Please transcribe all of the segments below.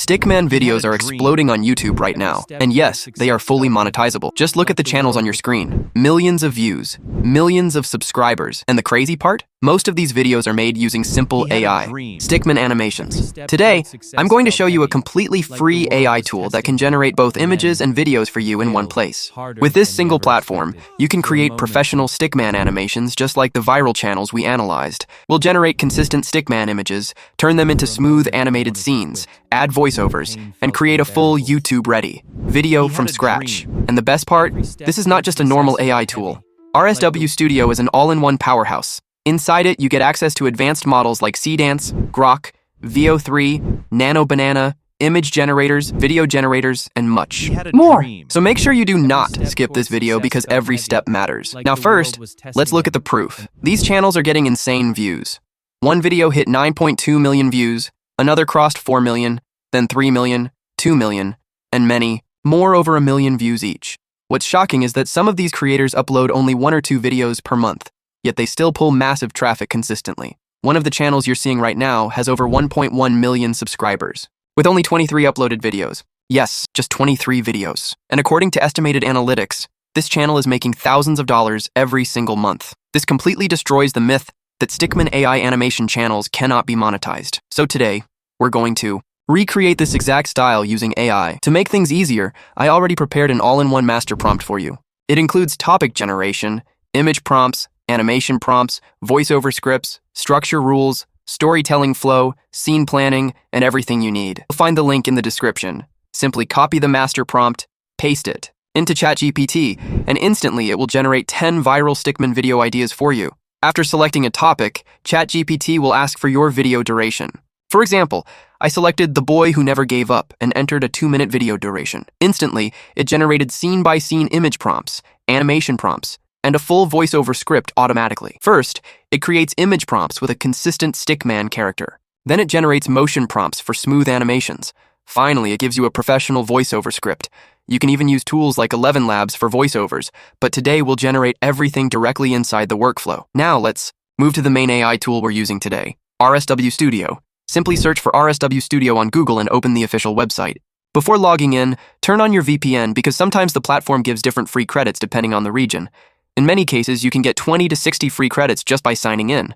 Stickman videos are exploding on YouTube right now, and yes, they are fully monetizable. Just look at the channels on your screen. Millions of views, millions of subscribers, and the crazy part? Most of these videos are made using simple AI, Stickman animations. Today, I'm going to show you a completely free AI tool that can generate both images and videos for you in one place. With this single platform, you can create professional Stickman animations just like the viral channels we analyzed. We'll generate consistent Stickman images, turn them into smooth animated scenes, add voiceovers, and create a full YouTube-ready video from scratch. And the best part? This is not just a normal AI tool. RSW Studio is an all-in-one powerhouse. Inside it, you get access to advanced models like Cdance, Grok, VO3, Nano Banana, image generators, video generators, and much more. So make sure you do not skip this video because every step matters. Now first, let's look at the proof. These channels are getting insane views. One video hit 9.2 million views, another crossed 4 million, then 3 million, 2 million, and many more over 1 million views each. What's shocking is that some of these creators upload only 1 or 2 videos per month, yet they still pull massive traffic consistently. One of the channels you're seeing right now has over 1.1 million subscribers, with only 23 uploaded videos. Yes, just 23 videos. And according to estimated analytics, this channel is making thousands of dollars every single month. This completely destroys the myth that Stickman AI Animation channels cannot be monetized. So today, we're going to recreate this exact style using AI. To make things easier, I already prepared an all-in-one master prompt for you. It includes topic generation, image prompts, animation prompts, voiceover scripts, structure rules, storytelling flow, scene planning, and everything you need. You'll find the link in the description. Simply copy the master prompt, paste it into ChatGPT, and instantly it will generate 10 viral Stickman video ideas for you. After selecting a topic, ChatGPT will ask for your video duration. For example, I selected The Boy Who Never Gave Up and entered a 2-minute video duration. Instantly, it generated scene-by-scene image prompts, animation prompts, and a full voiceover script automatically. First, it creates image prompts with a consistent Stickman character. Then it generates motion prompts for smooth animations. Finally, it gives you a professional voiceover script. You can even use tools like 11 Labs for voiceovers, but today we'll generate everything directly inside the workflow. Now let's move to the main AI tool we're using today, RSW Studio. Simply search for RSW Studio on Google and open the official website. Before logging in, turn on your VPN because sometimes the platform gives different free credits depending on the region. In many cases, you can get 20 to 60 free credits just by signing in.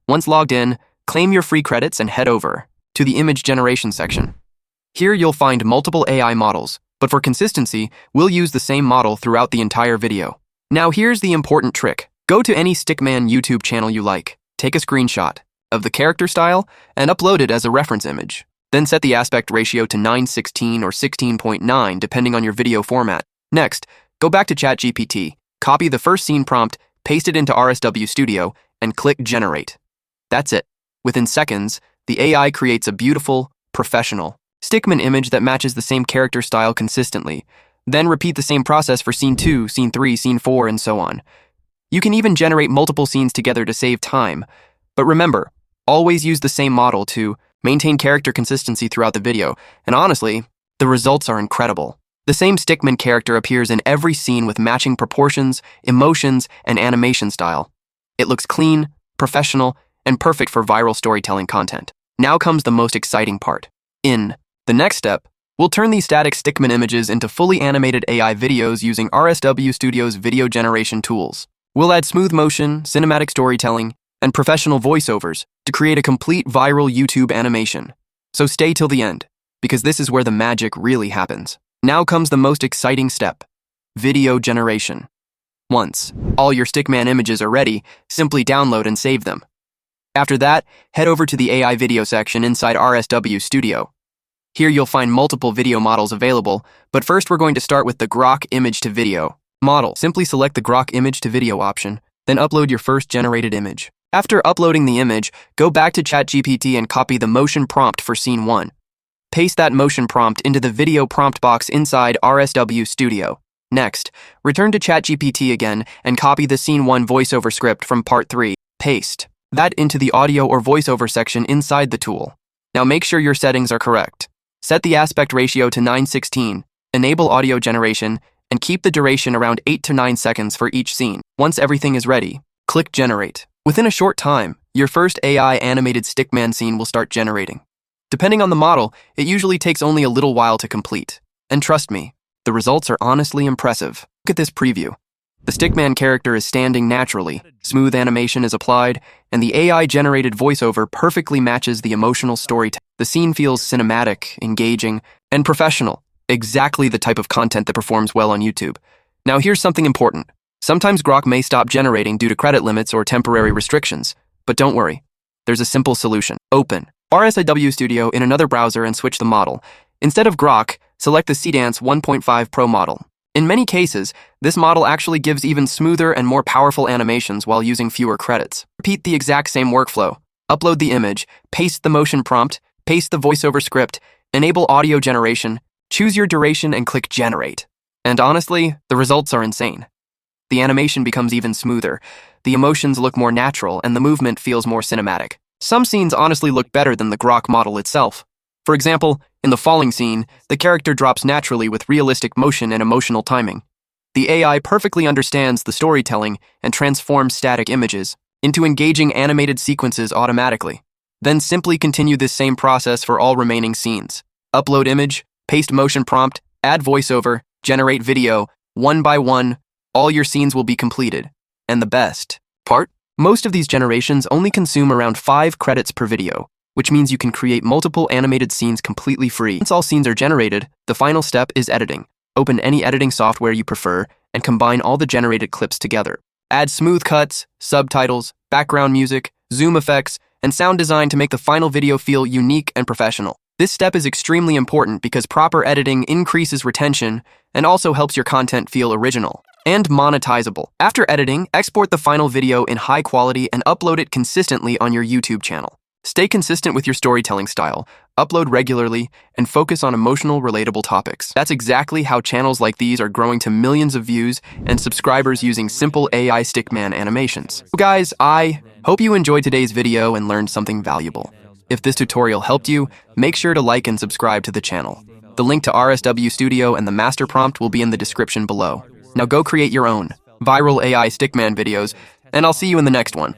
Once logged in, claim your free credits and head over to the image generation section. Here you'll find multiple AI models, but for consistency, we'll use the same model throughout the entire video. Now here's the important trick. Go to any Stickman YouTube channel you like, take a screenshot of the character style, and upload it as a reference image. Then set the aspect ratio to 9:16 or 16:9 depending on your video format. Next, go back to ChatGPT, copy the first scene prompt, paste it into RSW Studio, and click Generate. That's it. Within seconds, the AI creates a beautiful, professional Stickman image that matches the same character style consistently. Then repeat the same process for scene 2, scene 3, scene 4, and so on. You can even generate multiple scenes together to save time. But remember, always use the same model to maintain character consistency throughout the video, and honestly, the results are incredible. The same Stickman character appears in every scene with matching proportions, emotions, and animation style. It looks clean, professional, and perfect for viral storytelling content. Now comes the most exciting part. In the next step, we'll turn these static Stickman images into fully animated AI videos using RSW Studio's video generation tools. We'll add smooth motion, cinematic storytelling, and professional voiceovers to create a complete viral YouTube animation. So stay till the end, because this is where the magic really happens. Now comes the most exciting step, video generation. Once all your Stickman images are ready, simply download and save them. After that, head over to the AI video section inside RSW Studio. Here you'll find multiple video models available, but first we're going to start with the Grok image to video model. Simply select the Grok image to video option, then upload your first generated image. After uploading the image, go back to ChatGPT and copy the motion prompt for scene 1. Paste that motion prompt into the video prompt box inside RSW Studio. Next, return to ChatGPT again and copy the scene 1 voiceover script from part 3. Paste that into the audio or voiceover section inside the tool. Now make sure your settings are correct. Set the aspect ratio to 9:16, enable audio generation, and keep the duration around 8 to 9 seconds for each scene. Once everything is ready, click Generate. Within a short time, your first AI animated Stickman scene will start generating. Depending on the model, it usually takes only a little while to complete. And trust me, the results are honestly impressive. Look at this preview. The Stickman character is standing naturally, smooth animation is applied, and the AI-generated voiceover perfectly matches the emotional storytelling. The scene feels cinematic, engaging, and professional, exactly the type of content that performs well on YouTube. Now here's something important. Sometimes Grok may stop generating due to credit limits or temporary restrictions, but don't worry. There's a simple solution. Open RSW AI Studio in another browser and switch the model. Instead of Grok, select the Cdance 1.5 Pro model. In many cases, this model actually gives even smoother and more powerful animations while using fewer credits. Repeat the exact same workflow. Upload the image, paste the motion prompt, paste the voiceover script, enable audio generation, choose your duration and click Generate. And honestly, the results are insane. The animation becomes even smoother, the emotions look more natural, and the movement feels more cinematic. Some scenes honestly look better than the Grok model itself. For example, in the falling scene, the character drops naturally with realistic motion and emotional timing. The AI perfectly understands the storytelling and transforms static images into engaging animated sequences automatically. Then simply continue this same process for all remaining scenes. Upload image, paste motion prompt, add voiceover, generate video, one by one, all your scenes will be completed. And the best part? Most of these generations only consume around 5 credits per video, which means you can create multiple animated scenes completely free. Once all scenes are generated, the final step is editing. Open any editing software you prefer and combine all the generated clips together. Add smooth cuts, subtitles, background music, zoom effects, and sound design to make the final video feel unique and professional. This step is extremely important because proper editing increases retention and also helps your content feel original and monetizable. After editing, export the final video in high quality and upload it consistently on your YouTube channel. Stay consistent with your storytelling style, upload regularly, and focus on emotional, relatable topics. That's exactly how channels like these are growing to millions of views and subscribers using simple AI Stickman animations. So guys, I hope you enjoyed today's video and learned something valuable. If this tutorial helped you, make sure to like and subscribe to the channel. The link to RSW Studio and the master prompt will be in the description below. Now go create your own viral AI Stickman videos, and I'll see you in the next one.